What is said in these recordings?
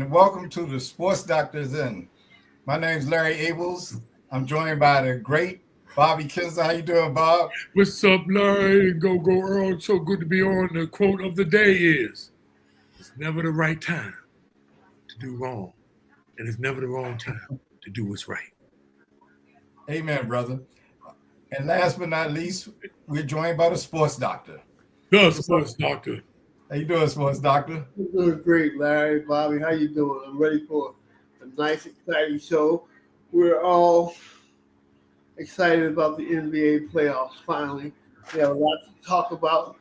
and welcome to the Sports Doctors In. My name's Larry Ables. I'm joined by the great Bobby Kinzer. How you doing, Bob? What's up, Larry? Go Earl. So good to be on. The quote of the day is, it's never the right time to do wrong, and it's never the wrong time to do what's right. Amen, brother. And last but not least, we're joined by the Sports Doctor. The sports doctor. How you doing, Sports Doctor? I'm doing great, Larry. Bobby, how you doing? I'm ready for a nice, exciting show. We're all excited about the NBA playoffs finally. We have a lot to talk about.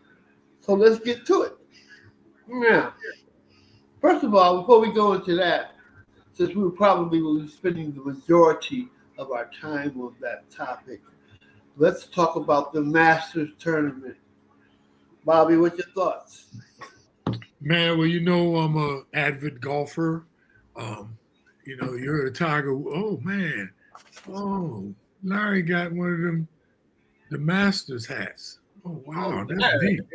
So let's get to it. Now, first of all, before we go into that, since we probably will be spending the majority of our time on that topic, let's talk about the Masters tournament. Bobby, what's your thoughts? Man, well, I'm a avid golfer. You're a Tiger. Oh, man. Oh, Larry got one of them, the Masters hats. Oh, wow. That's deep.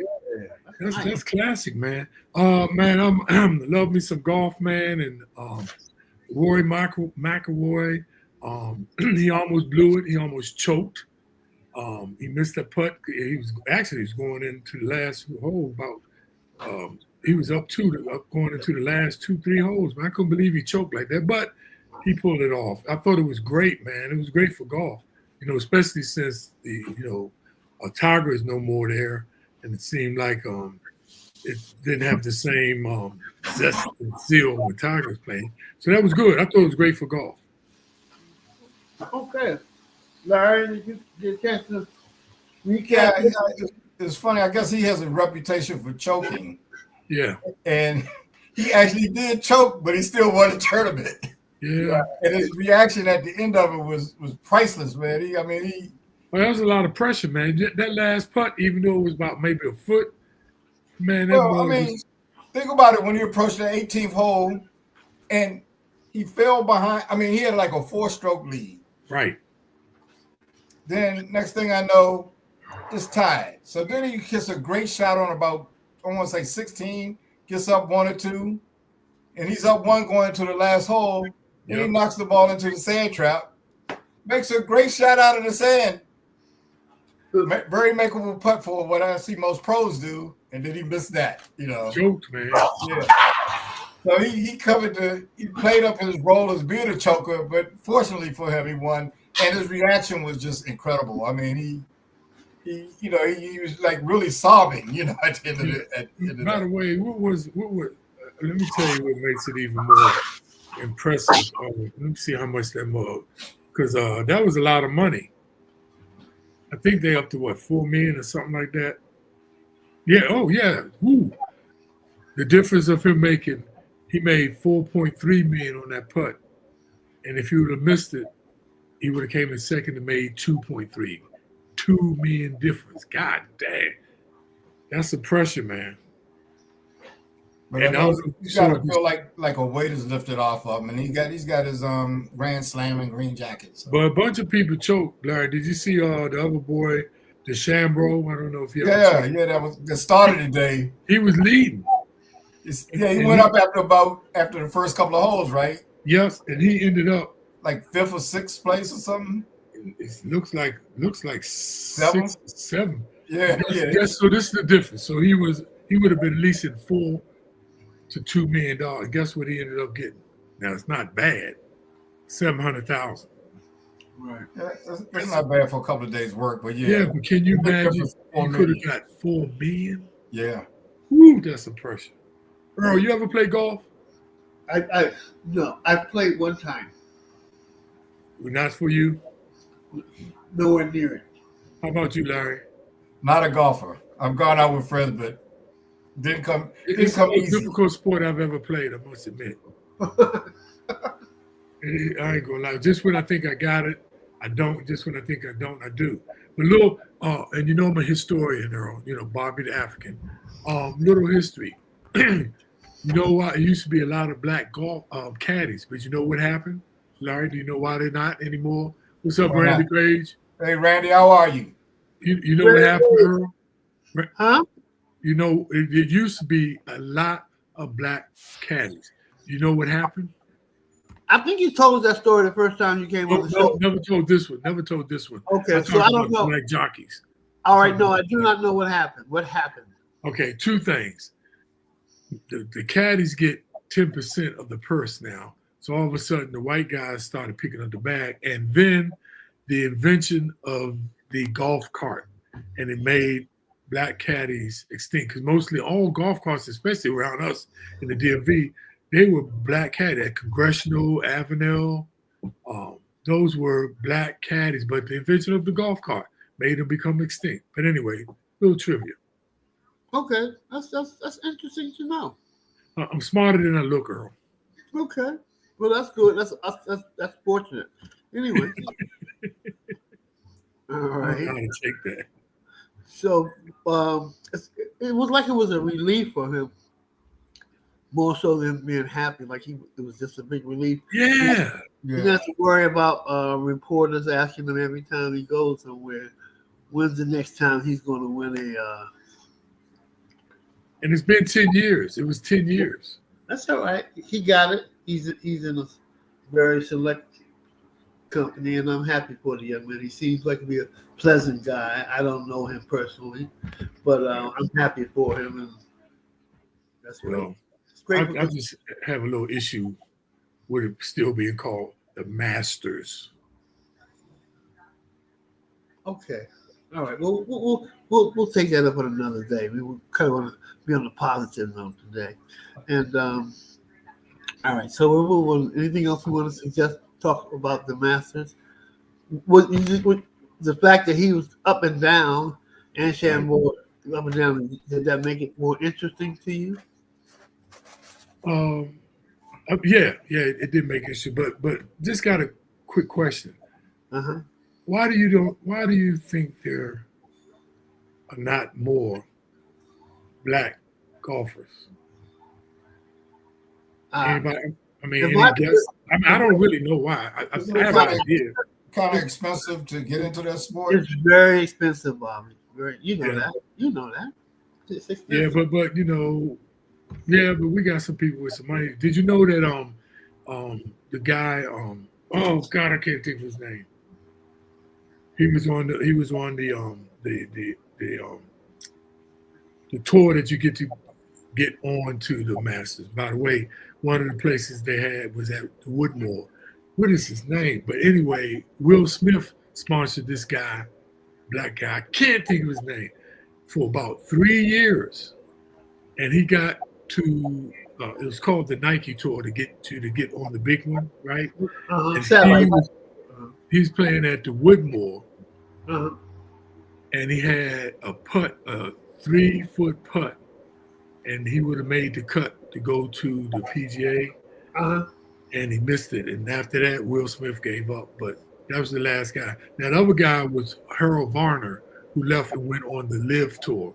That's classic, man. Man, I'm love me some golf, man. And Rory McIlroy, he almost blew it. He almost choked. He missed a putt. He was going into the last hole he was up going into the last 2-3 holes. Man, I couldn't believe he choked like that, but he pulled it off. I thought it was great, man. It was great for golf, especially since Tiger is no more there, and it seemed like it didn't have the same zest and zeal when Tiger was playing. So that was good. I thought it was great for golf. Okay. Larry, did you get a chance to recap? Yeah, it's funny. I guess he has a reputation for choking. Yeah. And he actually did choke, but he still won the tournament. Yeah. And his reaction at the end of it was priceless, man. Well, that was a lot of pressure, man. That last putt, even though it was about maybe a foot, man. Think about it when he approached the 18th hole and he fell behind. He had like a 4-stroke lead. Right. Then next thing I know, it's tied. So then he gets a great shot on about, I want to say 16, gets up 1 or 2, and he's up 1 going to the last hole. And he knocks the ball into the sand trap, makes a great shot out of the sand. Very makeable putt for what I see most pros do, and then he missed that, Choked, man. Yeah. So he played up his role as being a choker, but fortunately for him, he won. And his reaction was just incredible. He was like really sobbing, at the end of it. By the way, let me tell you what makes it even more impressive. Let me see how much that was, because that was a lot of money. I think they up to $4 million or something like that. Yeah. Oh yeah. Woo. The difference of him he made $4.3 million on that putt, and if he would have missed it, he would have came in second and made 2.3. $2 million difference. God dang. That's the pressure, man. But he's got to feel like a weight is lifted off of him, and he's got his Grand Slam and green jacket. So. But a bunch of people choked, Larry. Did you see the other boy, the Shambro? I don't know if you ever seen. That started today. He was leading. He went up after the first couple of holes, right? Yes, and he ended up like 5th or 6th place or something. It looks like 7. Yeah. So this is the difference. So he would have been leasing $4 to $2 million. Guess what he ended up getting? Now it's not bad, $700,000. Right. Yeah, that's not bad for a couple of days' work, but yeah. Yeah, but can you imagine? You could have got $4 million. Yeah. Woo, that's some pressure. Earl, you ever play golf? No, I played one time. Not for you? Nowhere near it. How about you, Larry? Not a golfer. I've gone out with friends, but didn't come. It's the most difficult sport I've ever played, I must admit. I ain't gonna lie. Just when I think I got it, I don't. Just when I think I don't, I do. But and I'm a historian, Earl. Bobby the African. Little history. You know what? It used to be a lot of black golf caddies, but you know what happened? Larry, do you know why they're not anymore? What's up, Randy Page? Hey, Randy, how are you? You know what happened, Earl? Huh? It used to be a lot of black caddies. You know what happened? I think you told us that story the first time you came on the show. Never told this one. Never told this one. Okay, so I don't know. Black jockeys. All right, no, I do not know what happened. What happened? Okay, two things. The caddies get 10% of the purse now. So all of a sudden, the white guys started picking up the bag, and then the invention of the golf cart, and it made black caddies extinct. Because mostly all golf carts, especially around us in the DMV, they were black caddies. At Congressional, Avenel, those were black caddies. But the invention of the golf cart made them become extinct. But anyway, little trivia. Okay, that's interesting to know. I'm smarter than I look, Earl. Okay, well that's good. That's fortunate. Anyway, all right. I gotta take that. So it was like it was a relief for him, more so than being happy. Like it was just a big relief. Yeah. He doesn't have to worry about reporters asking him every time he goes somewhere, when's the next time he's going to win a. And it's been 10 years. It was 10 years. That's all right. He got it. He's in a very select company, and I'm happy for the young man. He seems like to be a pleasant guy. I don't know him personally, but I'm happy for him, and that's great. Well, It's great. I just have a little issue with it still being called the Masters. Okay. All right. Well, we'll take that up on another day. We kind of want to be on the positive note today, and all right. So we'll move on. Anything else we want to suggest? Talk about the Masters. What the fact that he was up and down, and Shambo up and down, did that make it more interesting to you? Yeah, it did make it. But just got a quick question. Uh-huh. Why do you think there are not more black golfers? Anybody? I mean, any guess? I don't really know why. I have an idea. Kind of expensive to get into that sport. It's very expensive, Bobby. You know that. You know that. It's expensive. Yeah, but but we got some people with some money. Did you know that the guy oh God, I can't think of his name. He was on the tour that you get to get on to the Masters. By the way, one of the places they had was at the Woodmore. What is his name? But anyway, Will Smith sponsored this guy, black guy. I can't think of his name, for about 3 years, and he got to. It was called the Nike Tour to get on the big one, right? And he's playing at the Woodmore, and he had a 3-foot putt, and he would have made the cut to go to the PGA, and he missed it. And after that, Will Smith gave up. But that was the last guy. Now the other guy was Harold Varner, who left and went on the Live Tour.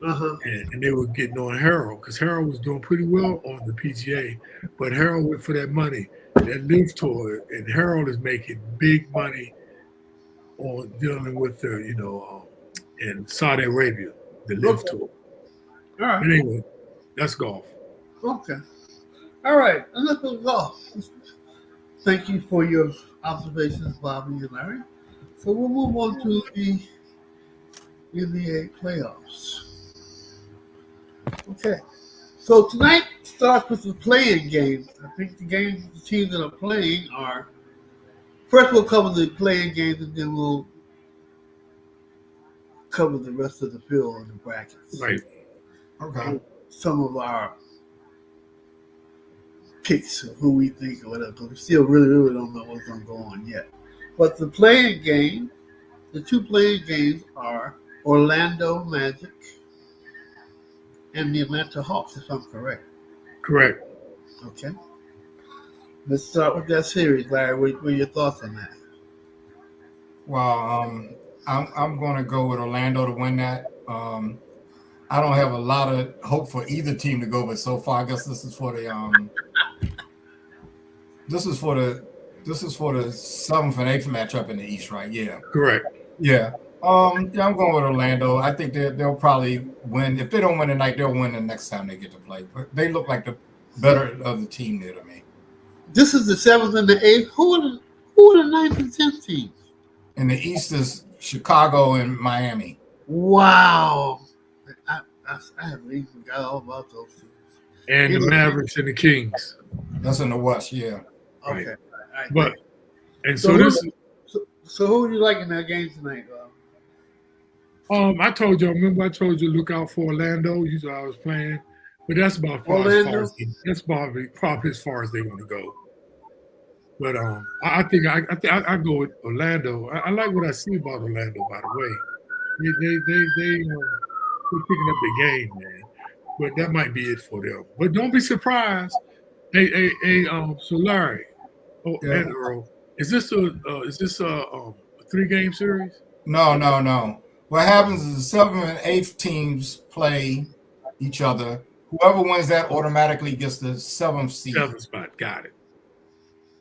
And they were getting on Harold because Harold was doing pretty well on the PGA, but Harold went for that money, that Live Tour, and Harold is making big money on dealing with the, in Saudi Arabia, the Live Tour. All right. But anyway, that's golf. Okay. All right. Enough of golf. Thank you for your observations, Bobby and Larry. So we'll move on to the NBA playoffs. Okay. So tonight starts with the playing games. I think the teams that are playing are, first we'll cover the playing games and then we'll cover the rest of the field and the brackets. Right. Okay. Some of our picks of who we think or whatever. We still really don't know what's going to go on yet. But the playing game, the two playing games are Orlando Magic and the Atlanta Hawks, if I'm correct. Correct. Okay. Let's start with that series, Larry. What are your thoughts on that? Well, I'm going to go with Orlando to win that. I don't have a lot of hope for either team to go, but so far, I guess this is for the 7th and 8th matchup in the East, right? Yeah. Correct. Yeah. I'm going with Orlando. I think they'll probably win. If they don't win tonight, they'll win the next time they get to play. But they look like the better of the team there to me. This is the 7th and the 8th. Who are the 9th and 10th teams? In the East is Chicago and Miami. Wow. I haven't even forgot all about those teams. And the Mavericks and the Kings. That's in the West, yeah. Okay. Right. Right. But and So so this So who do you like in that game tonight, I told you, remember I told you look out for Orlando. You saw I was playing. But that's about Orlando? that's probably as far as they're gonna go. But I think I go with Orlando. I like what I see about Orlando, by the way. They're picking up the game, man. But that might be it for them. But don't be surprised. So Larry, and Earl, is this a 3-game series? No. What happens is the 7th and 8th teams play each other. Whoever wins that automatically gets the 7th seed. 7th spot, got it.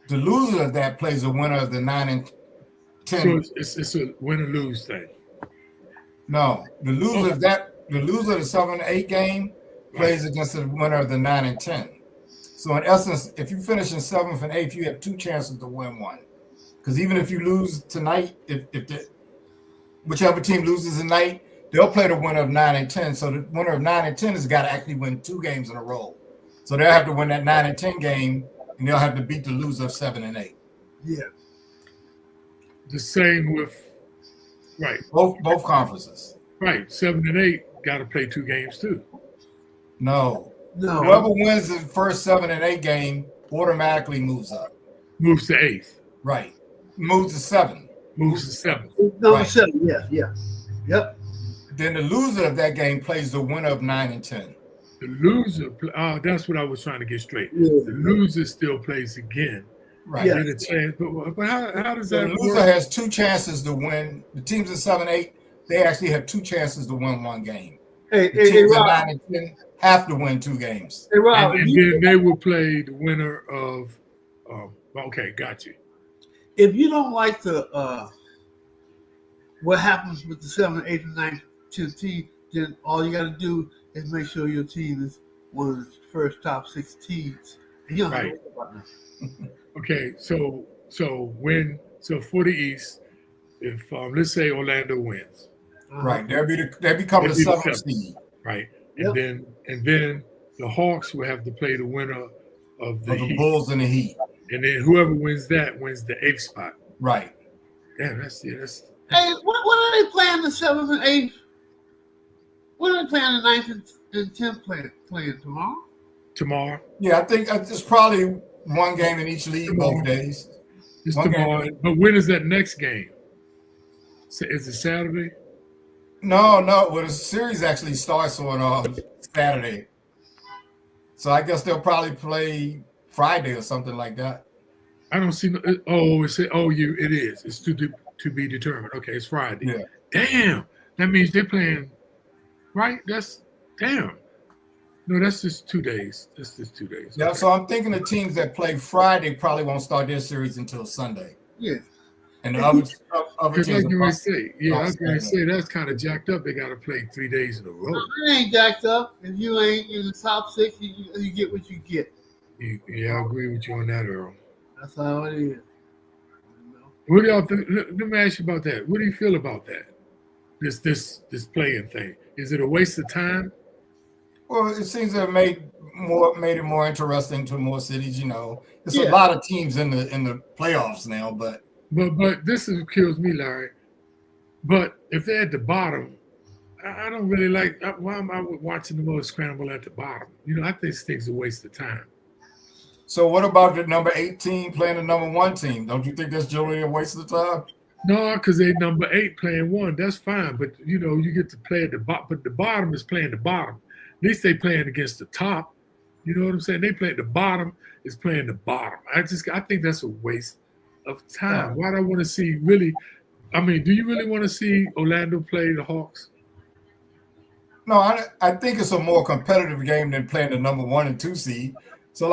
The loser of that plays the winner of the 9 and 10. So it's a win or lose thing. No, the loser of the 7 and 8 game plays against the winner of the 9 and 10. So in essence, if you finish in 7th and 8th, you have 2 chances to win one. Because even if you lose tonight, whichever team loses tonight, they'll play the winner of 9 and 10. So the winner of 9 and 10 has got to actually win 2 games in a row. So they'll have to win that 9 and 10 game, and they'll have to beat the loser of 7 and 8. Yeah. The same with both conferences. Right. 7 and 8 got to play 2 games too. No. Whoever wins the first 7 and 8 game automatically moves up. Moves to 8th. Right. Moves to 7. Moves to 7th. No, Right. 7. Yeah. Yep. Then the loser of that game plays the winner of 9 and 10. The loser, that's what I was trying to get straight. Yeah. The loser still plays again. Right. Yeah. Get a chance. But how does So that the loser work? has 2 chances to win. The teams in 7 8, they actually have 2 chances to win 1 game. Hey, The teams in Rob. 9 and 10 have to win 2 games. Hey, Rob. And then they will play the winner of. Okay, got you. If you don't like the what happens with the 7th, 8th, and 9th, 10th team, then all you got to do is make sure your team is one of the first top 6 teams. And you don't have to Right. worry about that. Okay, so for the East, if let's say Orlando wins, Right. They become the They'll be the 7th 7th. seed right, Yep. and then the Hawks will have to play the winner of the of the Heat, Bulls and the Heat. and then whoever wins that wins the 8th spot. Right. Damn, that's Hey, what are they playing the 7th and 8th? What are they playing the 9th and 10th playing tomorrow? tomorrow. Yeah, I think it's probably 1 game in each league both days. It's One tomorrow. game. But when is that next game? Is it Saturday? No. Well, the series actually starts on Saturday. So I guess they'll probably play Friday or something like that. I don't see. It is. It's to be determined. Okay, it's Friday. Yeah. Damn. That means they're playing. Right. That's damn. No, that's just 2 days. That's just 2 days. Yeah, Okay. so I'm thinking the teams that play Friday probably won't start their series until Sunday. Yeah. And the other Because teams like you are might say, I was going to Saturday. say that's kind of jacked up. They got to play 3 days in a row. It ain't jacked up. If you ain't in the top 6, you get what you get. Yeah, I agree with you on that, Earl. That's how it is. You know? What do y'all think? Let me ask you about that. What do you feel about that? This playing thing. Is it a waste of time? Well, it seems to have made it more interesting to more cities. It's a Yeah. lot of teams in the playoffs now, but But this is what kills me, Larry. But if they're at the bottom, I don't really like. Why am I watching the most scramble at the bottom? I think this thing's a waste of time. so what about the number 8 team playing the number 1 team? Don't you think that's generally a waste of time? No, because they number 8 playing 1. That's fine. But you get to play at the bottom. But the bottom is playing the bottom. At least they playing against the top. You know what I'm saying? They play the bottom is playing the bottom. I think that's a waste of time. Why do I want to see really? I mean, do you really want to see Orlando play the Hawks? No, I think it's a more competitive game than playing the number 1 and 2 seed. So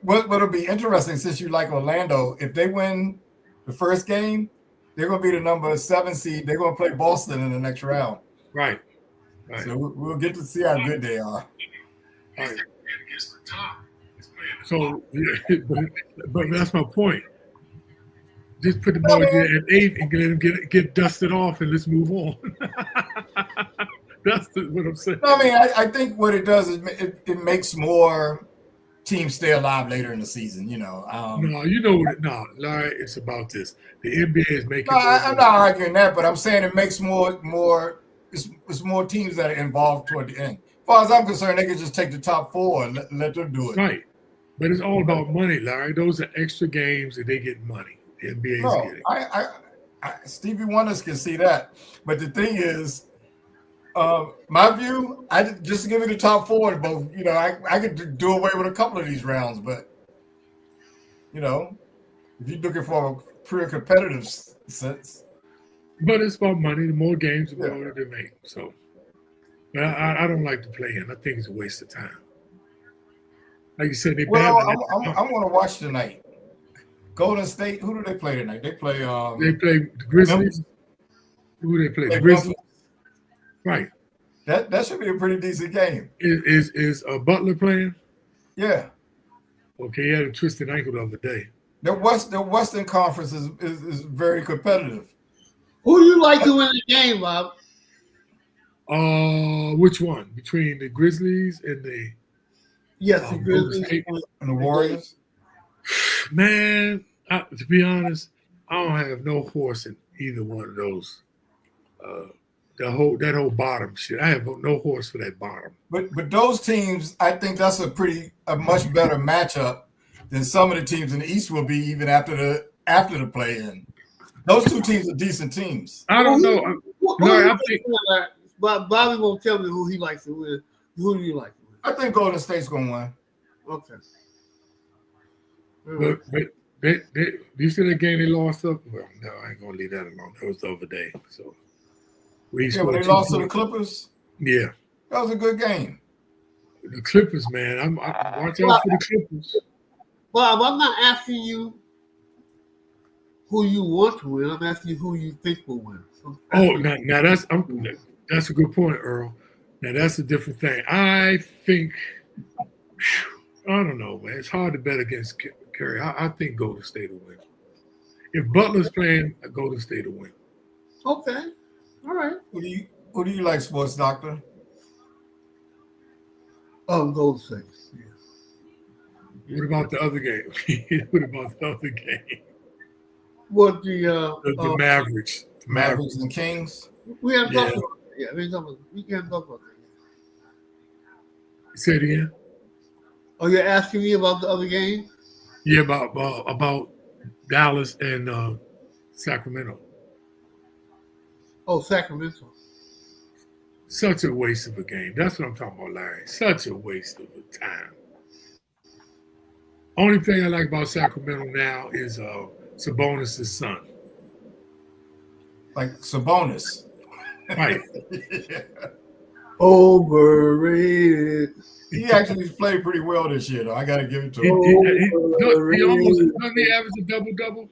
what'll be interesting, since you like Orlando, if they win the first game, they're going to be the number 7 seed. They're going to play Boston in the next round. Right. So we'll get to see how good they are. Right. So, but that's my point. Just put the ball there at 8 and let him get dusted off, and let's move on. That's what I'm saying. No, I mean, I think what it does is it makes more teams stay alive later in the season. No, you know what? No, Larry, it's about this. The NBA is making. No, I'm not arguing that, but I'm saying it makes more. It's more teams that are involved toward the end. As far as I'm concerned, they can just take the top 4 and let them do it. Right, but it's all about money, Larry. Those are extra games, and they get money. The NBA is getting. Stevie Wonders can see that, but the thing is. My view, just give me the top 4 in both. I could do away with a couple of these rounds, but if you're looking for a pure competitive sense. But it's about money. The more games, the more they make. So, but I don't like to play in. I think it's a waste of time. Like you said, I'm going to watch tonight. Golden State. Who do they play tonight? They play. They play the Grizzlies. Who they play? The Grizzlies. Right. That should be a pretty decent game. Is Butler playing? Yeah. Okay, he had a twisted ankle the other day. The Western Conference is very competitive. Who do you like to win the game, Bob? Which one? Between the Grizzlies and the the Grizzlies and the Warriors? Man, to be honest, I don't have no horse in either one of those. That whole bottom shit. I have no horse for that bottom. But those teams, I think that's a much better matchup than some of the teams in the East will be even after the play-in. Those two teams are decent teams. I don't know. I think Bobby won't tell me who he likes to win. Who do you like to win? I think Golden State's gonna win. Okay. But do you see that game they lost up? Well, no, I ain't gonna leave that alone. That was the other day. So when they lost to the Clippers? Yeah. That was a good game. The Clippers, man. I'm watch out for the Clippers. Bob, I'm not asking you who you want to win. I'm asking you who you think will win. Now that's a good point, Earl. Now that's a different thing. I think I don't know, man. It's hard to bet against Curry. I think Golden State will win. If Butler's playing, Golden State will win. Okay. All right. Who do you like, Sports Doctor? Golden State. Yeah. What about the other game? What about the other game? What the Mavericks? The Mavericks and the Kings. We haven't talked about that. Yeah, we haven't talked about that. Say it again. Oh, you're asking me about the other game? Yeah, about Dallas and Sacramento. Oh, Sacramento. Such a waste of a game. That's what I'm talking about, Larry. Such a waste of a time. Only thing I like about Sacramento now is Sabonis' son. Like Sabonis. Right. Yeah. Overrated. He actually played pretty well this year, though. I got to give it to him. He almost doesn't he average a double-double?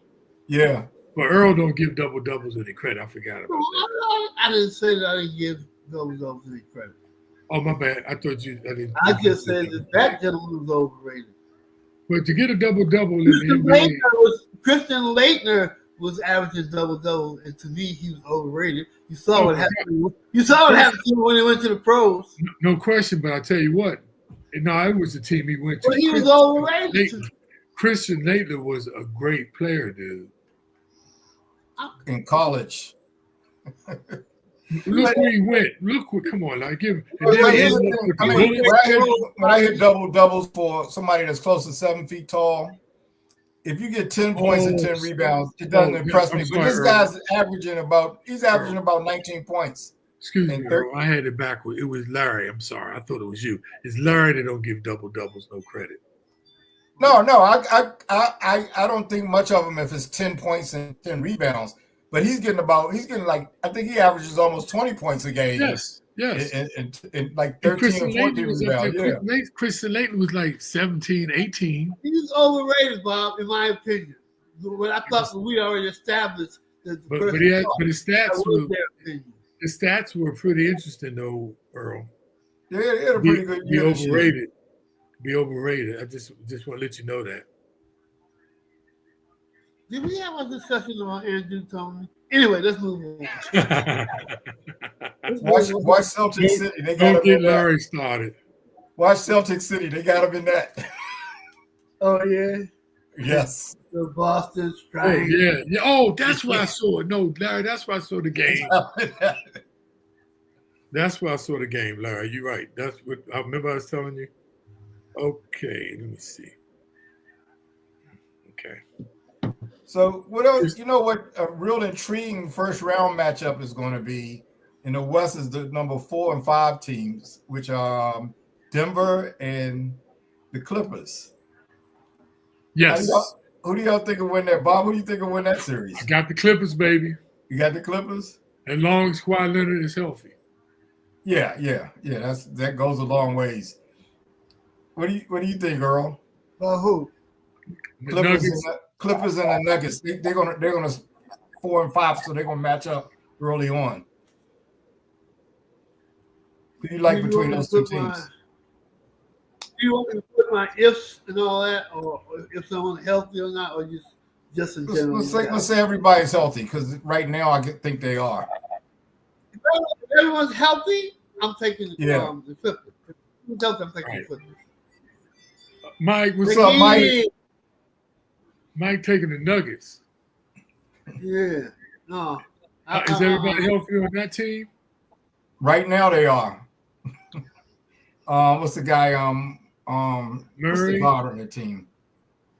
Yeah. But Earl don't give double-doubles any credit. I forgot about that. I didn't say that I didn't give double-doubles any credit. Oh, my bad. I thought you – I just said that gentleman was overrated. But to get a double-double in the NBA – Christian Laettner was averaging double-double, and to me, he was overrated. You saw what happened. You saw what happened when he went to the pros. No question, but I tell you what, no, it was the team he went to. But he was overrated. Christian Laettner was a great player, dude. In college. Look where he went. Come on, like give. When I hit double-doubles for somebody that's close to 7 feet tall, if you get 10 points and 10 rebounds, it doesn't impress me. But this guy's averaging about 19 points. Excuse me, Earl, I had it backward. It was Larry. I'm sorry. I thought it was you. It's Larry that don't give double-doubles no credit. No, I don't think much of him if it's 10 points and 10 rebounds. But he's getting like, I think he averages almost 20 points a game. Yes. And like 13 or 14 rebounds. Christian Laettner was like 17, 18. He's overrated, Bob, in my opinion. But I thought we already established that his stats were pretty interesting though, Earl. Yeah, he had a pretty good year. Overrated. be overrated. I just want to let you know that. Did we have a discussion about Andrew Tony? Anyway, let's move on. Watch Celtic City. They got Don't him get in that. Larry started. Watch Celtic City. They got him in that. Oh yeah. Yes. The Boston Oh Strike. yeah. Oh, that's why I saw it. No, Larry, that's why I saw the game. That's why I saw the game, Larry. You're right. That's what I remember I was telling you. Okay, let me see. Okay. So what else? You know what a real intriguing first round matchup is going to be in the West is the number 4 and 5 teams, which are Denver and the Clippers. Yes. Who do y'all think will win that? Bob, who do you think will win that series? I got the Clippers, baby. You got the Clippers? As long as Kawhi Leonard is healthy. Yeah. That goes a long ways. What do you think, Earl? Who? Clippers and the Nuggets. They're gonna 4 and 5, so they're gonna match up early on. Who do you like between those two teams? Do you want me to put my ifs and all that, or if someone's healthy or not, or just in general? Let's say everybody's healthy, because right now I think they are. If everyone's healthy, I'm taking the Clippers. I'm taking the Clippers. Mike, what's up, Mike? Mike taking the Nuggets. Yeah. No. Is everybody healthy on that team? Right now they are. What's the guy? Murray. What's the guard on the team?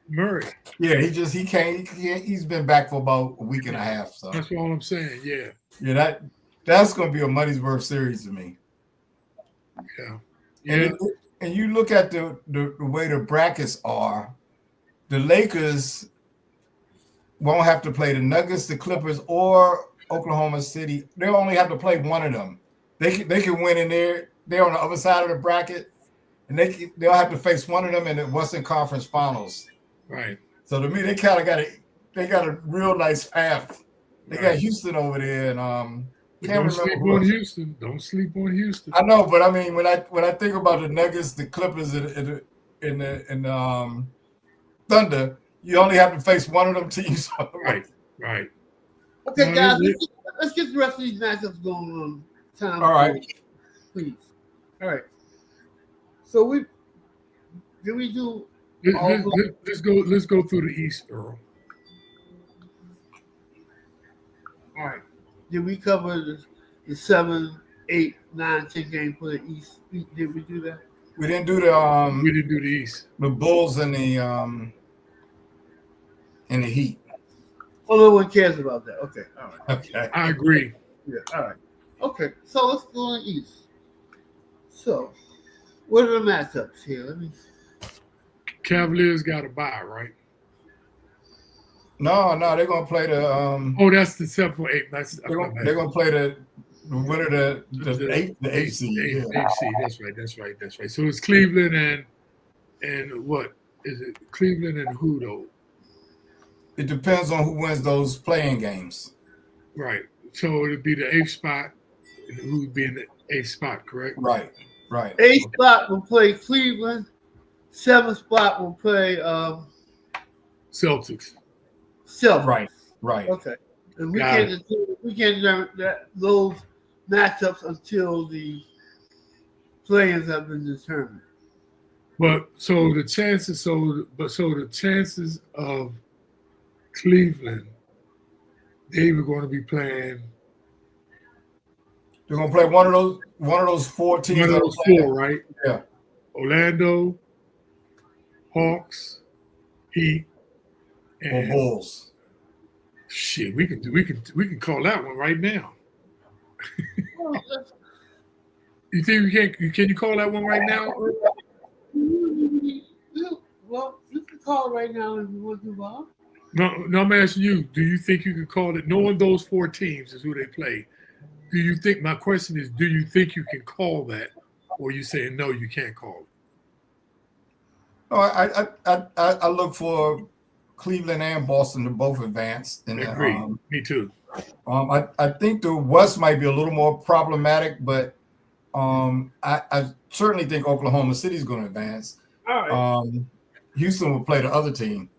Murray. Yeah, he can't. He's been back for about a week and a half. So that's all I'm saying. Yeah. Yeah, that's going to be a money's worth series to me. Yeah. Yeah. And you look at the way the brackets are, the Lakers won't have to play the Nuggets, the Clippers, or Oklahoma City. They'll only have to play one of them. They can win in there. They're on the other side of the bracket, and they'll have to face one of them in the Western Conference Finals. Right. So to me, they kind of got a real nice path. They got Houston over there, and don't sleep on Houston. Don't sleep on Houston. I know, but I mean, when I think about the Nuggets, the Clippers, and the Thunder, you only have to face one of them teams. Right. Okay, guys, let's get the rest of these matchups going on. All right. Please. All right. So did we do? Let's go through the East, Earl. All right. Did we cover the 7, 8, 9, 10 game for the East? Did we do that? We didn't do the We didn't do the East. The Bulls and the Heat. Oh, no one cares about that. Okay. All right. Okay. I agree. Yeah. All right. Okay. So let's go on East. So, what are the matchups here? Let me. Cavaliers got a bye, right? No, they're gonna play the. Oh, that's the 7 for 8. They're gonna play the winner the 8 seed. The 8 seed. That's right. So it's Cleveland and what is it? Cleveland and who though? It depends on who wins those playing games. Right. So it'd be the 8th spot, and who would be in the 8th spot, correct? Right. 8th spot will play Cleveland. 7th spot will play Celtics. Right. Okay. And we can't determine those matchups until the players have been determined. But so the chances of Cleveland, they were going to be playing. They're going to play one of those 4 teams. One of those 4, right? Yeah. Orlando, Hawks, Heat, and Bulls. Shit, we can call that one right now. You think can you call that one right now? Well, you can call it right now if you want to, Bob. No, I'm asking you. Do you think you could call it? Knowing those 4 teams is who they play. Do you think? My question is, do you think you can call that, or you saying no, you can't call it? No, I look for Cleveland and Boston to both advance. I agree. Me too. I think the West might be a little more problematic, but I certainly think Oklahoma City is going to advance. All right. Houston will play the other team.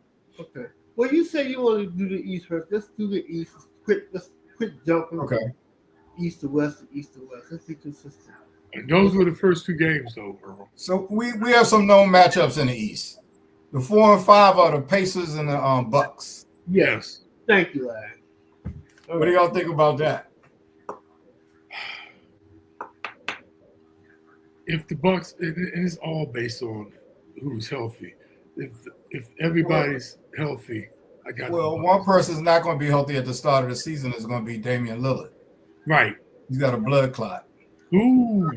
Okay. Well, you say you want to do the East first. Let's do the East. Let's quit jumping Okay. East to West to East to West. Let's be consistent. And those were the first 2 games, though, Earl. So we have some known matchups in the East. The 4 and 5 are the Pacers and the Bucks. Yes. Thank you, Larry. What do y'all think about that? If the Bucks, and it's all based on who's healthy. If everybody's healthy, I got. Well, one person's not going to be healthy at the start of the season is going to be Damian Lillard. Right. He's got a blood clot. Ooh,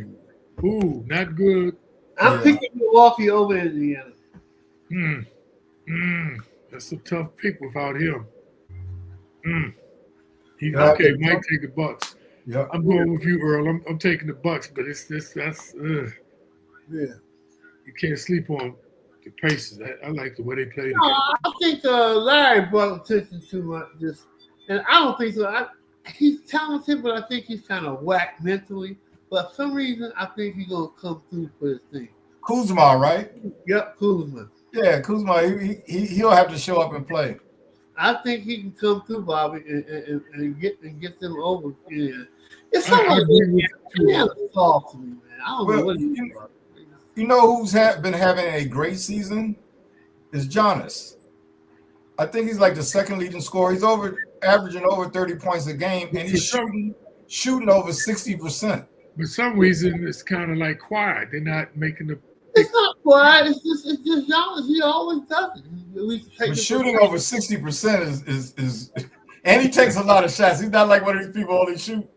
not good. I'm picking Milwaukee over Indiana. That's a tough pick without him. Okay, Mike, take the Bucks. Yeah, I'm going with you, Earl. I'm taking the Bucks, but that's Yeah. you can't sleep on the Pacers. I like the way they play. No, I think Larry brought attention to this, and I don't think so. He's talented, but I think he's kind of whack mentally. But for some reason, I think he's gonna come through for his thing. Kuzma, right? Yep, Kuzma. Yeah, Kuzma. He'll have to show up and play. I think he can come through, Bobby, and get them over. Yeah. It's something soft to me, man. I don't know what it is. You know who's been having a great season? Is Giannis. I think he's like the second leading scorer. He's averaging over 30 points a game, and he's shooting over 60%. For some reason, it's kind of like quiet. They're not making the. It's not quiet. It's just Giannis. He always does it. But shooting over 60% is, and he takes a lot of shots. He's not like one of these people only shoot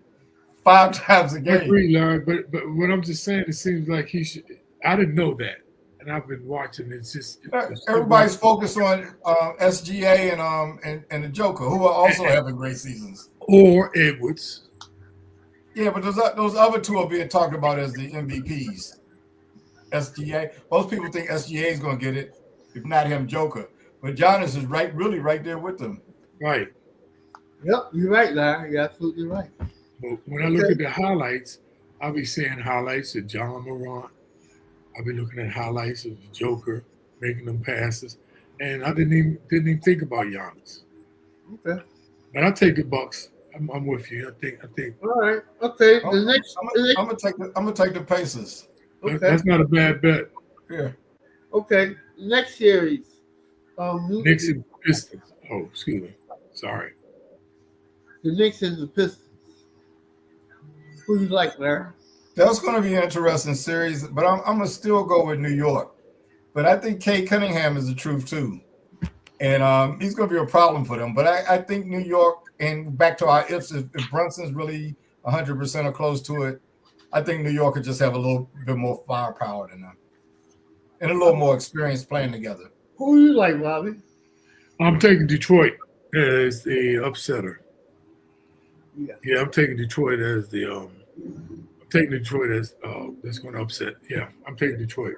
5 times a game. I agree, Larry. But what I'm just saying, it seems like he should. I didn't know that, and I've been watching. It's just everybody's focused on SGA and the Joker, who are also having great seasons. Or Edwards. Yeah, but those other two are being talked about as the MVPs. SGA. Most people think SGA is going to get it, if not him, Joker. But Giannis is really right there with them. Right. Yep, you're right, Larry. You're absolutely right. But when I look at the highlights, I'll be seeing highlights of John Morant. I'll be looking at highlights of the Joker making them passes, and I didn't even think about Giannis. Okay. But I'll take the Bucks. I'm with you. I think. All right. Okay. I'm gonna take the Pacers. Okay. That's not a bad bet. Yeah. Okay. Next series. Knicks and Pistons. Oh, excuse me. Sorry. The Knicks and the Pistons. Who do you like, Larry? That's going to be an interesting series, but I'm going to still go with New York. But I think Kay Cunningham is the truth, too. And he's going to be a problem for them. But I think New York, and back to our ifs, if Brunson's really 100% or close to it, I think New York could just have a little bit more firepower than them. And a little more experience playing together. Who do you like, Bobby? I'm taking Detroit as the upsetter. Yeah, I'm taking Detroit as the that's going to upset. Yeah, I'm taking Detroit.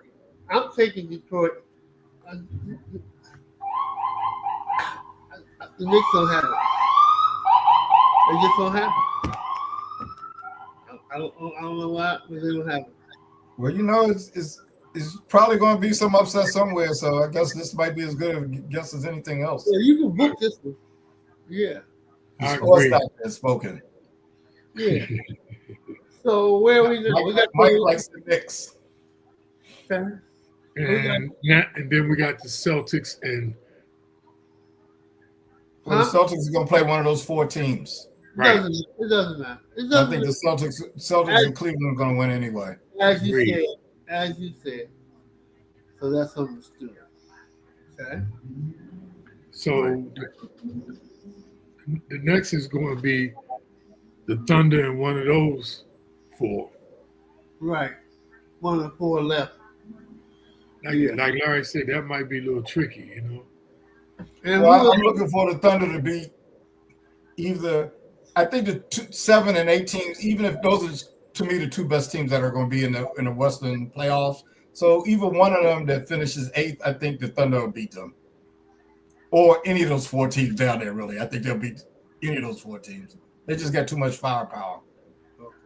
I'm taking Detroit. The Knicks don't have it. They just don't have it. I don't know why, but they don't have it. Well, you know, it's probably going to be some upset somewhere. So I guess this might be as good a guess as anything else. Yeah, you can book this one. Yeah. I agree. Spoken. Yeah. So where are we? Mike likes the Knicks. Okay. And then we got the Celtics and. Well, the Celtics are going to play one of those 4 teams. Right. It doesn't matter. I think the Celtics and Cleveland are going to win anyway. As you said. So that's understood. Okay. So the next is going to be the Thunder and one of those 4. Right. One of the 4 left. Like Larry said, that might be a little tricky, you know. And well, I'm looking for the Thunder to beat either. I think the 7 and 8 teams, even if those are to me the 2 best teams that are going to be in the Western playoffs. So either one of them that finishes 8th, I think the Thunder will beat them, or any of those 4 teams down there. Really, I think they'll beat any of those 4 teams. They just got too much firepower. Okay.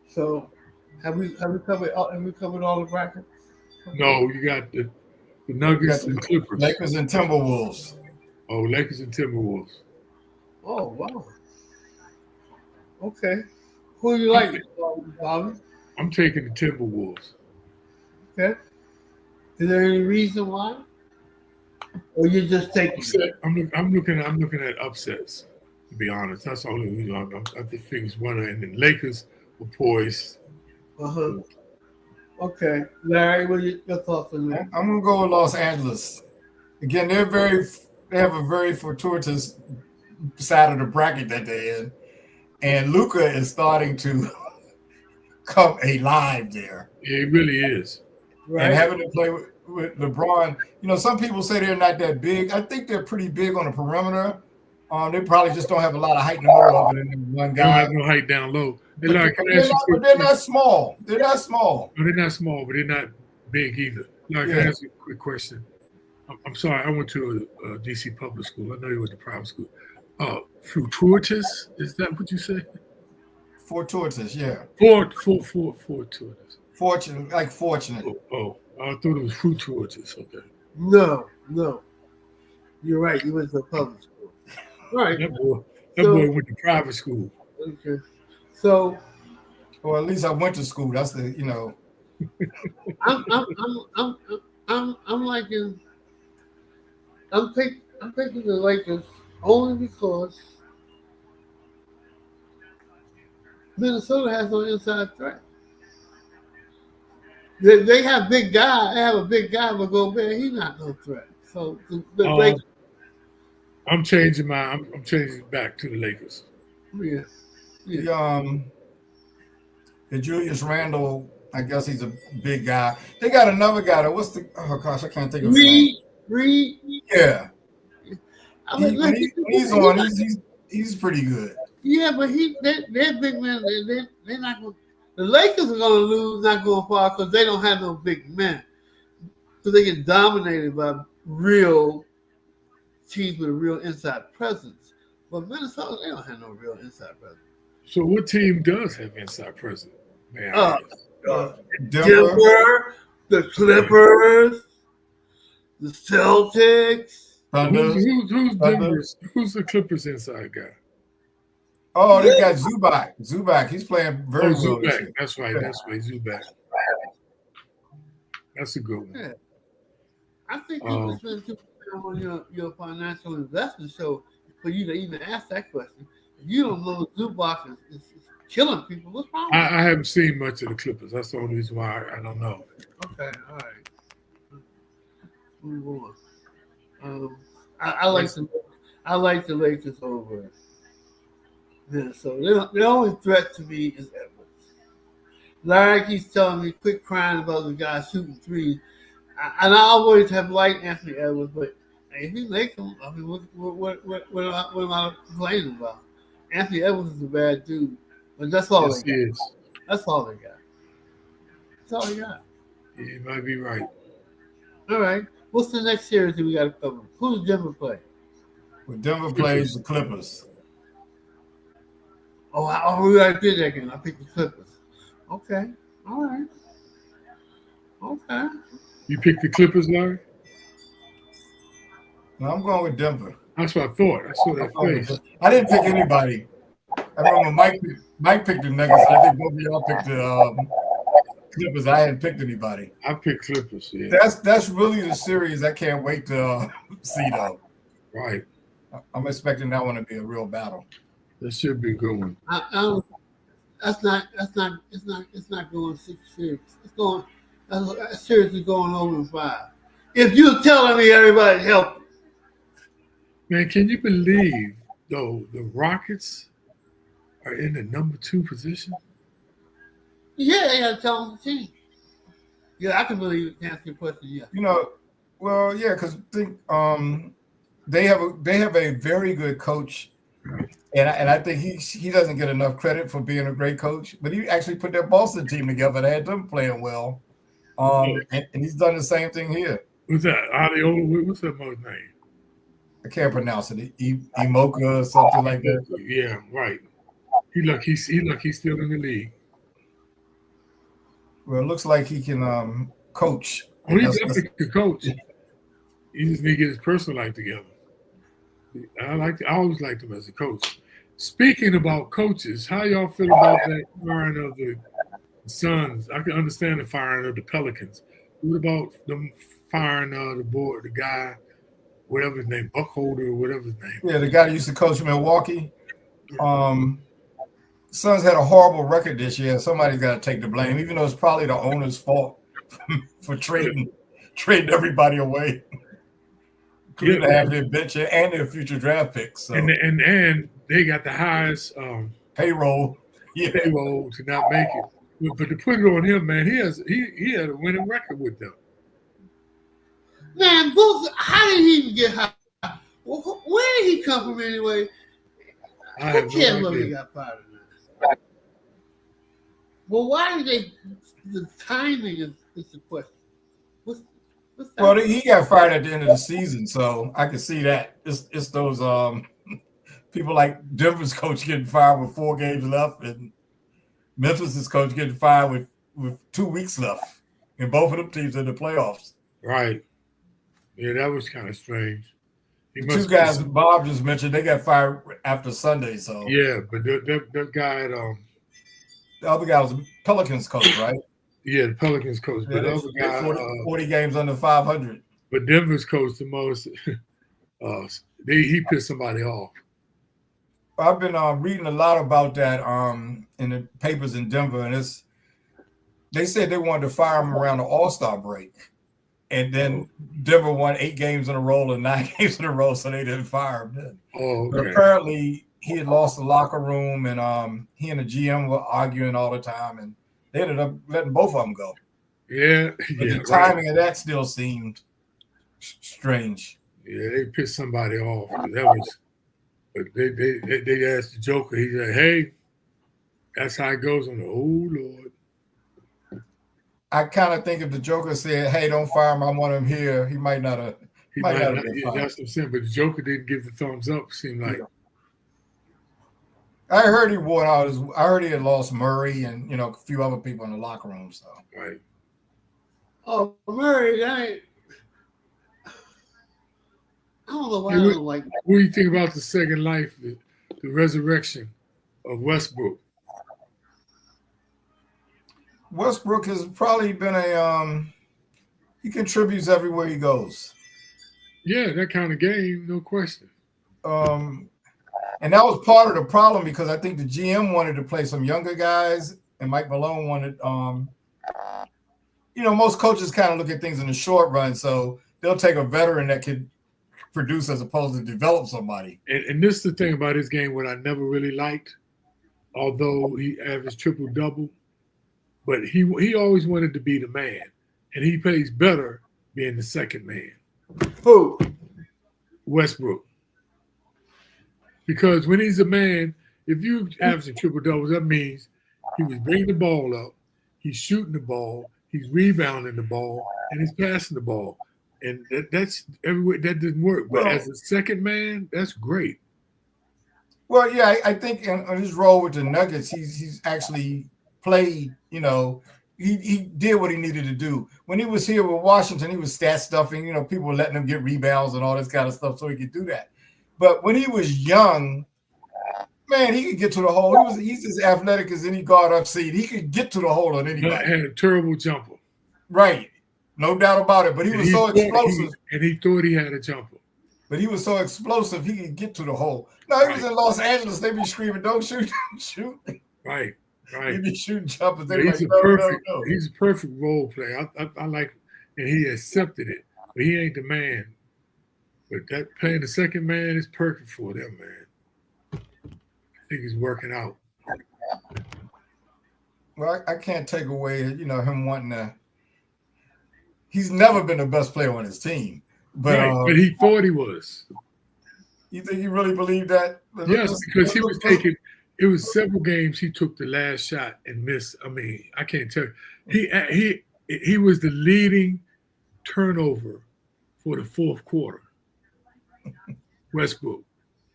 So have we covered all the brackets? No, you got the Nuggets and Clippers. Lakers and Timberwolves. Oh, Lakers and Timberwolves. Oh, wow. Okay. Who you like, Bobby? I'm taking the Timberwolves. Okay. Is there any reason why? Or you just taking Upset. I'm looking at upsets. To be honest, that's the only reason I think figures one, and the Lakers were poised. Uh-huh. Okay. Larry, what are your thoughts on that? I'm gonna go with Los Angeles. Again, they have a very fortuitous side of the bracket that they're in. And Luka is starting to come alive there. It really is. Right. And having to play with LeBron, some people say they're not that big. I think they're pretty big on the perimeter. They probably just don't have a lot of height in the middle of it. And one They don't guy. have no height down low. But they're not small. They're not small. No, they're not small, but they're not big either. Like, Yeah. can I ask you a quick question? I'm sorry, I went to a DC public school. I know you went to private school. Fortuitous? Is that what you say? Fortuitous, yeah. Fortuitous. Fortunate. Oh, I thought it was fortuitous. Okay. No. You're right. You went to a public school. All right. That boy went to private school. Okay. So, Or at least I went to school. That's the I'm taking the Lakers only because Minnesota has no inside threat. They have big guy. They have a big guy, but Gobert, he's not no threat. So the Lakers. I'm changing back to the Lakers. Yeah. The Julius Randle, I guess he's a big guy. They got another guy. Oh gosh, I can't think of his name. Reed. Yeah. I mean, He's pretty good. Yeah, but they're big men. They're not going. The Lakers are going to lose, not going far, because they don't have no big men. So they get dominated by real teams with a real inside presence. But Minnesota, they don't have no real inside presence. So what team does have inside presence? Denver, the Clippers, the Celtics. Who's the Clippers inside guy? Oh, they got Zubac. Zubac, he's playing very well. Zubac. That's right. Zubac. That's a good one. Yeah. I think you can spend too much time on your financial investment show for you to even ask that question. If you don't know Zubac is killing people, what's wrong with you? I haven't seen much of the Clippers. That's the only reason why I don't know. Okay, all right. Move on. I like the Lakers over Minnesota. The only threat to me is Edwards. Larry keeps telling me, quit crying about the guy shooting threes. And I always have liked Anthony Edwards, but if he makes them, I mean, what am I complaining about? Anthony Edwards is a bad dude, but that's all they got. That's all they got. That's all they got. Yeah, you might be right. All right. What's the next series that we got to cover? Who does Denver play? Well, Denver plays the Clippers. We already did that game. I picked the Clippers. Okay. All right. Okay. You picked the Clippers, Larry? No, I'm going with Denver. That's what I thought. I saw that face. I didn't pick anybody. I remember Mike picked the Nuggets. I think both of y'all picked the Clippers. I hadn't picked anybody. I picked Clippers, yeah. That's really the series I can't wait to see, though. Right. I'm expecting that one to be a real battle. That should be a good one. It's not going 6 series. It's going. That series is going over in 5. If you're telling me everybody help. Man, can you believe though the Rockets are in the number 2 position? Yeah, they got a talented team. Yeah, I can believe it. To answer your question, yeah. Well, yeah, because they have a very good coach, and I think he doesn't get enough credit for being a great coach. But he actually put that Boston team together. They had them playing well, and he's done the same thing here. Who's that? Adiola? What's that man's name? I can't pronounce it. Imoka or something like that. Yeah, right. He's still in the league. Well, it looks like he can coach Well, he definitely could coach. He just need to get his personal life together. I always liked him as a coach. Speaking about coaches, how y'all feel about that firing of the Suns? I can understand the firing of the Pelicans. What about them firing the guy, whatever his name, Buckholder or whatever his name? Yeah, the guy that used to coach Milwaukee. Suns had a horrible record this year. Somebody's got to take the blame, even though it's probably the owner's fault for trading everybody away, including half their bench and their future draft picks. So. And they got the highest payroll to not make it. But to put it on him, man, he had a winning record with them. Man, how did he even get high? Where did he come from anyway? I can't believe he got fired. Well, why did the timing is the question. Well, he got fired at the end of the season, so I can see that. It's those people like Denver's coach getting fired with 4 games left, and Memphis's coach getting fired with 2 weeks left, and both of them teams in the playoffs. Right. Yeah, that was kind of strange. The 2 guys Bob just mentioned, they got fired after Sunday. So yeah, but that guy, the other guy was Pelicans coach, right? Yeah, the Pelicans coach. But the other guy, 40 games under 500. But Denver's coach the most. He pissed somebody off. I've been reading a lot about that in the papers in Denver, and they said they wanted to fire him around the All-Star break. And then Denver won 8 games in a row and 9 games in a row, so they didn't fire him then. But apparently he had lost the locker room, and he and the GM were arguing all the time, and they ended up letting both of them go. Yeah. But the timing of that still seemed strange. Yeah, they pissed somebody off. That was, but they asked the Joker. He said, "Hey, that's how it goes." On the Lord. I kind of think if the Joker said, "Hey, don't fire him. I want him here," he might not have. That's what I'm saying. But the Joker didn't give the thumbs up. It seemed like. I heard he wore out his. I heard he had lost Murray and a few other people in the locker room. So right. Oh, Murray, I don't know why I don't like that. What do you think about the second life, the resurrection of Westbrook? Westbrook has probably been he contributes everywhere he goes. Yeah, that kind of game, no question. And that was part of the problem because I think the GM wanted to play some younger guys, and Mike Malone wanted. Most coaches kind of look at things in the short run, so they'll take a veteran that could produce as opposed to develop somebody. And this is the thing about his game, what I never really liked, although he averaged triple-double, but he always wanted to be the man, and he plays better being the second man. Who? Westbrook. Because when he's a man, if you average triple-doubles, that means he was bringing the ball up, he's shooting the ball, he's rebounding the ball, and he's passing the ball. And that's everywhere. That didn't work. But as a second man, that's great. Well, yeah, I think on his role with the Nuggets, he's actually played. He did what he needed to do. When he was here with Washington, he was stat stuffing. People were letting him get rebounds and all this kind of stuff so he could do that. But when he was young, man, he could get to the hole. He's as athletic as any guard I've seen. He could get to the hole on anybody. Had a terrible jumper. Right. No doubt about it. But he was so explosive. And he thought he had a jumper. But he was so explosive, he could get to the hole. No, he was in Los Angeles. They be screaming, "Don't shoot, don't shoot." Right. He'd be shooting jumpers. He's a perfect role player. I like, and he accepted it. But he ain't the man. But that playing the second man is perfect for them, man. I think he's working out. Well, I can't take away, him wanting to. He's never been the best player on his team, but he thought he was. You think he really believed that? Yes, because he was taking. It was several games he took the last shot and missed. I mean, I can't tell you. He was the leading turnover for the fourth quarter. Westbrook,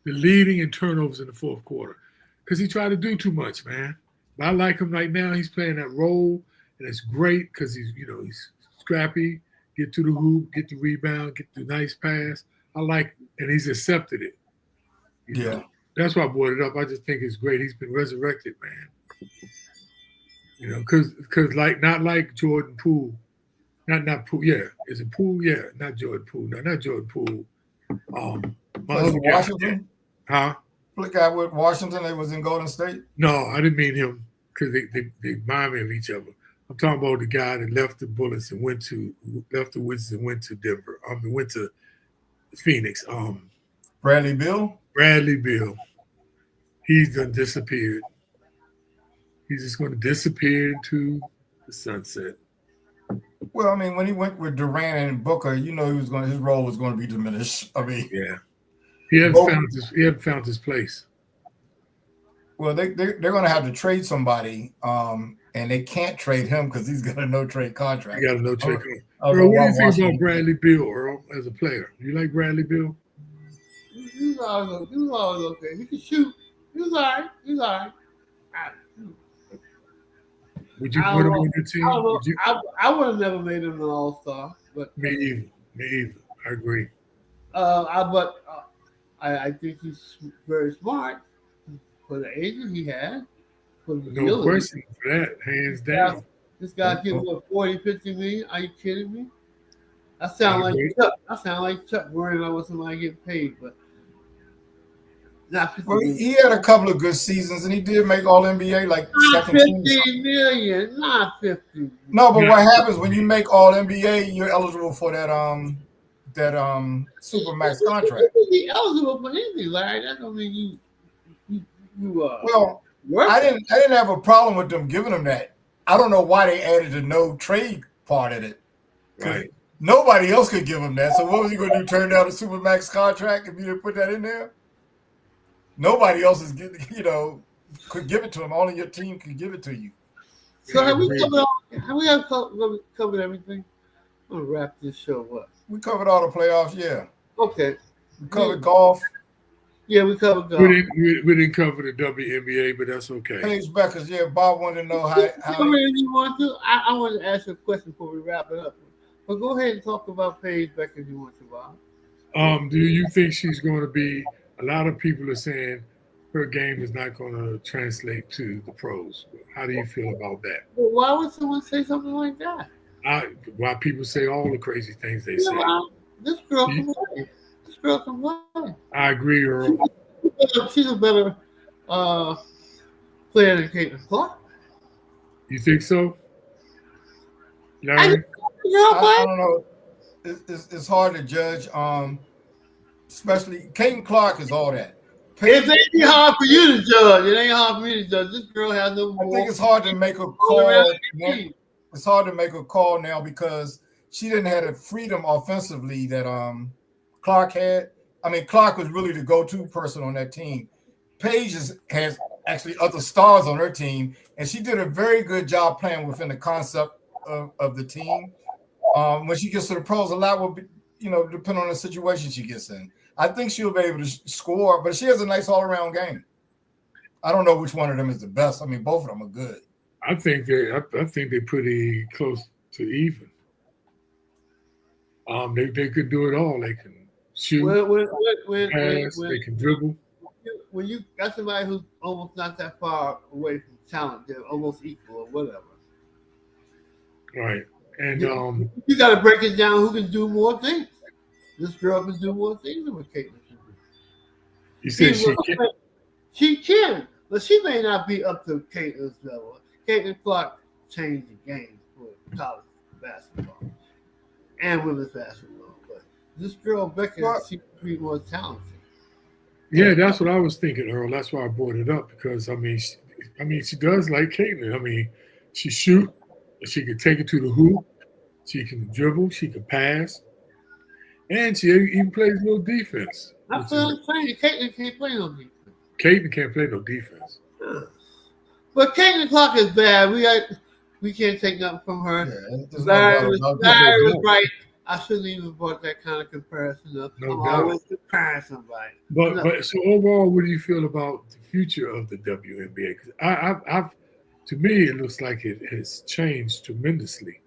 the leading in turnovers in the fourth quarter, because he tried to do too much, man. But I like him right now. He's playing that role, and it's great because he's scrappy. get to the hoop, get the rebound, get the nice pass. I like, and he's accepted it. You know, that's why I brought it up. I just think it's great. He's been resurrected, man. You know, because like not like Jordan Poole, not Poole. Yeah, is it Poole? Yeah, not Jordan Poole. No, not Jordan Poole. My other guy, Washington. huh? The guy with Washington, they was in Golden State. No, I didn't mean him because they remind me of each other. I'm talking about the guy that left the Bullets and went to Wizards and went to Denver. Went to Phoenix. Bradley Beal. Bradley Beal. He's done disappeared. He's just going to disappear into the sunset. Well, I mean, when he went with Durant and Booker, you know, his role was going to be diminished. I mean, yeah, he hadn't found his place. Well, they're going to have to trade somebody, and they can't trade him because he's got a no trade contract. He got a no trade contract. Earl, what do you think about Bradley Beal, Earl, as a player? You like Bradley Beal? He's always okay. He can shoot. He's all right. Would you put him on your team? I would have never made him an all-star. But me either. I agree. I think he's very smart for the agent he had. No question for that, hands down. This guy getting what, 40, 50 million? Are you kidding me? I sound like Chuck. I sound like Chuck worrying about what somebody get paid, but not 50 million. He had a couple of good seasons, and he did make All NBA like not 50 million, not 50. No, but what happens when you make All NBA? You're eligible for that Supermax contract. You be eligible for anything, Larry. That don't mean you well. I didn't have a problem with them giving him that. I don't know why they added the no trade part of it. Right. Nobody else could give him that. So what was he going to do? Turn down the Supermax contract if you didn't put that in there? Nobody else is getting, could give it to him. Only your team could give it to you. So have we covered everything? I'm gonna wrap this show up. We covered all the playoffs, yeah. Okay. We covered golf. Yeah, we covered golf. We didn't cover the WNBA, but that's okay. Paige Beckers, yeah. Bob wanted to know how you want to. I want to ask you a question before we wrap it up. But go ahead and talk about Paige Beckers if you want to, Bob. Do you think she's going to be? A lot of people are saying her game is not going to translate to the pros. How do you feel about that? Well, why would someone say something like that? Why people say all the crazy things they say. This girl can play. This girl can play. I agree, Earl. She's a better player than Caitlin Clark. You think so? I don't know. It's hard to judge. Especially Caitlin Clark is all that. It ain't hard for you to judge. It ain't hard for me to judge. This girl has no. I think it's hard to make a call. It's hard to make a call now because she didn't have the freedom offensively that Clark had. I mean, Clark was really the go-to person on that team. Paige has actually other stars on her team, and she did a very good job playing within the concept of the team. When she gets to the pros, a lot will be, depend on the situation she gets in. I think she'll be able to score, but she has a nice all-around game. I don't know which one of them is the best. I mean, both of them are good. I think they're pretty close to even. They could do it all. They can shoot, pass, they can dribble. When you got somebody who's almost not that far away from talent, they're almost equal or whatever. Right. And you got to break it down. Who can do more things? This girl can do more things than what Caitlin can do. You said she can? She can, but she may not be up to Caitlin's level. Caitlin Clark changed the game for college basketball and women's basketball. But this girl, Becky, she could be more talented. Yeah, that's what I was thinking, Earl. That's why I brought it up because, she does like Caitlin. I mean, she shoot. She can take it to the hoop. She can dribble. She can pass. And she even plays a little defense. I'm saying Caitlin can't play no defense. Caitlin can't play no defense. But Caitlin Clark is bad. We can't take nothing from her. Yeah, Larry was right. I shouldn't even brought that kind of comparison up. No I'm doubt. always comparing somebody. But so overall, what do you feel about the future of the WNBA? Because to me, it looks like it has changed tremendously.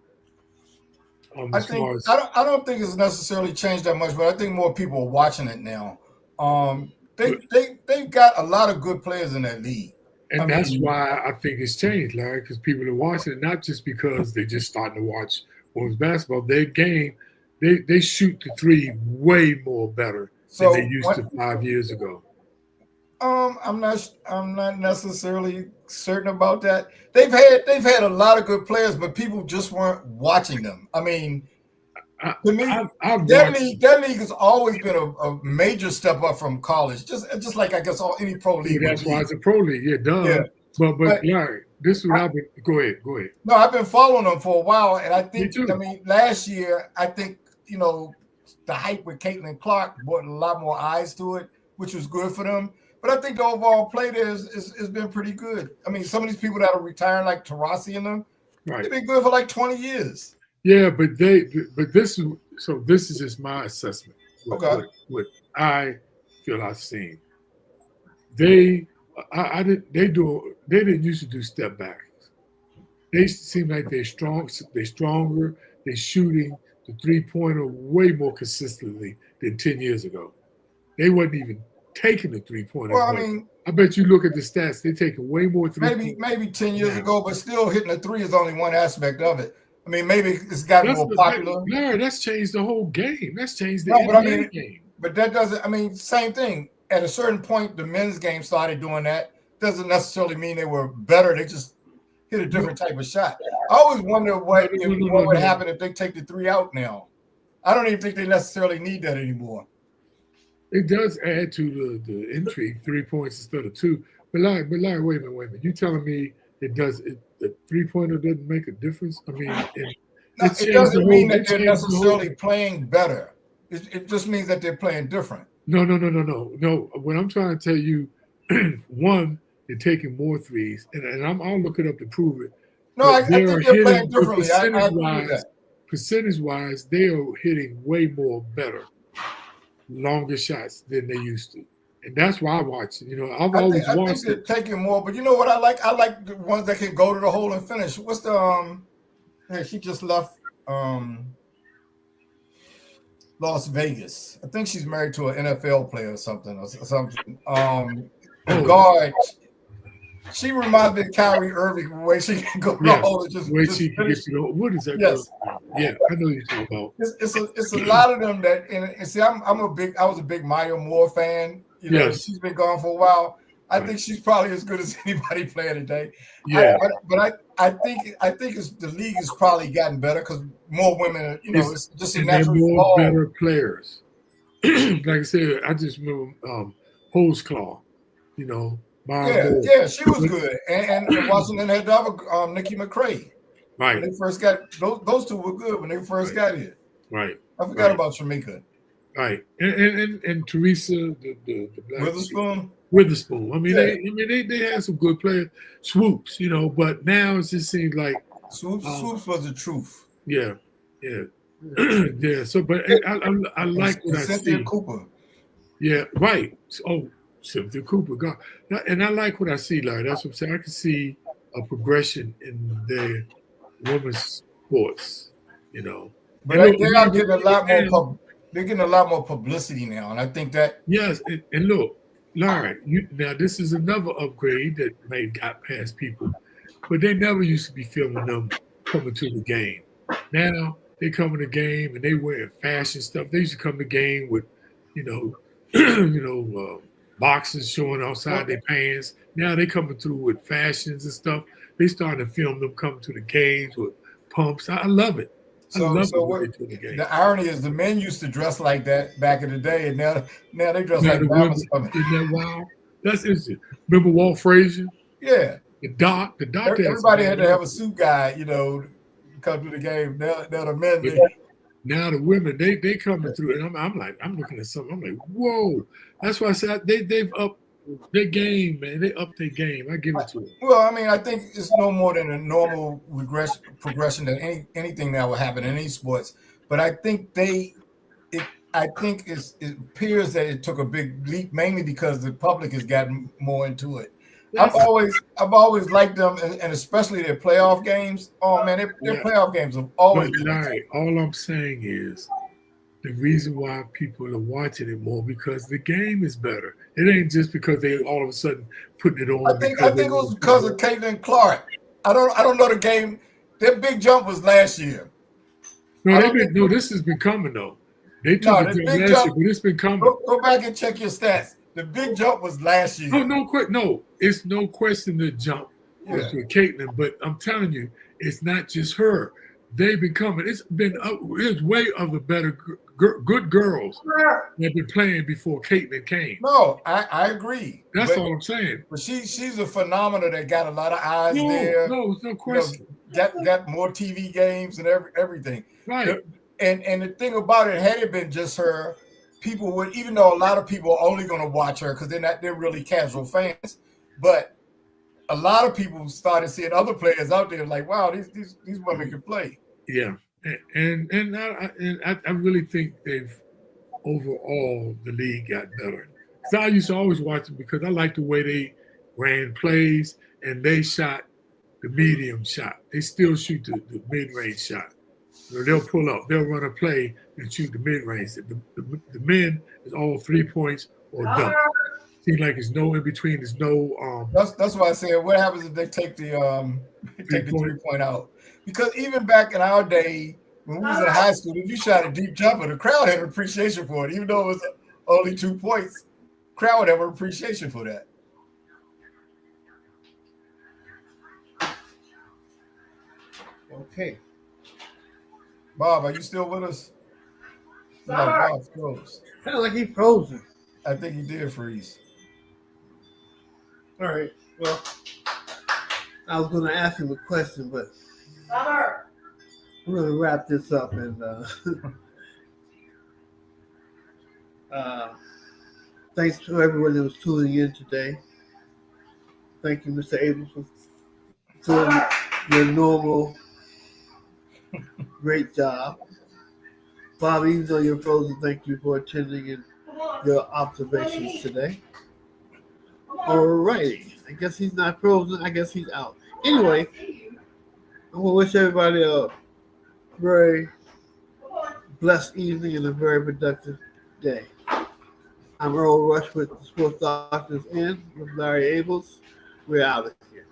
I think I don't think it's necessarily changed that much, but I think more people are watching it now. They've got a lot of good players in that league. And that's why I think it's changed, Larry, because people are watching it not just because they're just starting to watch women's basketball. Their game, they shoot the three way more better than they used to 5 years ago. I'm not necessarily certain about that. They've had a lot of good players, but people just weren't watching them. I mean, to me, that league has always been a major step up from college. Just like I guess any pro league. That's why it's a pro league. Yeah, duh. Yeah. But Larry, this is what I've been. Go ahead. No, I've been following them for a while, and I think last year I think the hype with Caitlin Clark brought a lot more eyes to it, which was good for them. But I think the overall play there has been pretty good. I mean, some of these people that are retiring, like Taurasi and them, they've been good for like 20 years. Yeah, but this is just my assessment. What I feel I've seen. They didn't used to do step backs. They seem like they're stronger. They're shooting the 3-pointer way more consistently than 10 years ago. They wasn't even taking the 3-pointer. Well, I mean, I bet you look at the stats, they're taking way more 3-pointers. Maybe 10 years ago, but still hitting the three is only one aspect of it. I mean, maybe it's gotten more popular. Larry, that's changed the whole game. That's changed the NBA game. But that doesn't, same thing. At a certain point, the men's game started doing that. Doesn't necessarily mean they were better. They just hit a different type of shot. I always wonder what would happen if they take the three out now. I don't even think they necessarily need that anymore. It does add to the intrigue, 3 points instead of 2. But Larry, wait a minute. You telling me the 3-pointer doesn't make a difference? I mean, it doesn't mean that they're necessarily playing better. It just means that they're playing different. No. What I'm trying to tell you, one, they're taking more threes, and I'll look it up to prove it. No, I think they're playing differently. Percentage-wise, they are hitting way more better, longer shots than they used to. And that's why I watch it. I've always watched it. I think they're taking more, but you know what I like? I like the ones that can go to the hole and finish. What's the she just left Las Vegas. I think she's married to an NFL player or something. Guard. She reminds me of Kyrie Irving, the way she can go to the hole and just she can get to the hole. What is that? Yes. Yeah, I know you're talking about. It's a lot of them that, and see, I was a big Maya Moore fan. She's been gone for a while. I think she's probably as good as anybody playing today. Yeah, but I think the league has probably gotten better because more women. It's just a natural more better players. Like I said, I just remember Holesclaw. Yeah, she was good, and Washington had the other Nikki McCray. Right. When they first got those two were good when they first got here. Right. I forgot about Shamika. Right, and Teresa, the black Witherspoon. I mean, they had some good players, Swoops, but now it just seems like Swoops was the truth. Yeah. Yeah. So, but I like what I see. Cynthia Cooper. Yeah. Right. Oh, Cynthia Cooper. God. And I like what I see, Larry. That's what I'm saying. I can see a progression in the women's sports. But they are getting a lot more. They're getting a lot more publicity now, and I think that. Yes, and look, Larry. Now this is another upgrade that may got past people, but they never used to be filming them coming to the game. Now they come to the game and they wear fashion stuff. They used to come to the game with, boxes showing outside their pants. Now they coming through with fashions and stuff. They starting to film them coming to the games with pumps. I love it. The irony is the men used to dress like that back in the day, and now they dress like women. Isn't that wild? That's interesting. Remember Walt Frazier? Yeah. The doc. Everybody had to have a suit guy, to come to the game. Now the men. Now the women, they coming through, and I'm looking at something. I'm like, whoa! That's why I said they've upped their game, man. They upped their game. I give it to them. Well, I mean, I think it's no more than a normal progression than anything that will happen in any sports. But I think it appears that it took a big leap, mainly because the public has gotten more into it. I've always liked them, and especially their playoff games. Oh man, their playoff games have always been. Larry, all I'm saying is the reason why people are watching it more because the game is better. It ain't just because they all of a sudden putting it on. I think it was because of Caitlin Clark. I don't know the game. Their big jump was last year. No, this has been coming though. They took a jump last year, but it's been coming. Go back and check your stats. The big jump was last year. No, it's no question the jump was with Caitlin, but I'm telling you, it's not just her. They've been coming. It's way of the better good girls that have been playing before Caitlin came. No, I agree. That's all I'm saying. But she's a phenomenon that got a lot of eyes there. No question. Got more TV games and everything. Right. And the thing about it, had it been just her, people would, even though a lot of people are only going to watch her because they're really casual fans, but a lot of people started seeing other players out there like, wow, these women can play. Yeah, and I really think they've overall the league got better. Because I used to always watch them because I like the way they ran plays and they shot the medium shot. They still shoot the mid-range shot. They'll pull up, they'll run a play and shoot the mid-range. The men is all 3 points or done. Seems like there's no in between. There's no. That's why I said, what happens if they take the 3-point out? Because even back in our day, when we was in high school, if you shot a deep jumper, the crowd had an appreciation for it, even though it was only 2 points. Crowd would have an appreciation for that. Okay. Bob, are you still with us? Bob's froze. Sounds like he's frozen. I think he did freeze. All right. Well, I was going to ask him a question, but we're going to wrap this up. And thanks to everyone that was tuning in today. Thank you, Mr. Ables, for doing your normal great job. Bobby, even though you're frozen, thank you for attending and your observations today. All righty. I guess he's not frozen. I guess he's out. Anyway, I'm going to wish everybody a very blessed evening and a very productive day. I'm Earl Rush with the Sports Doctors In with Larry Ables. We're out of here.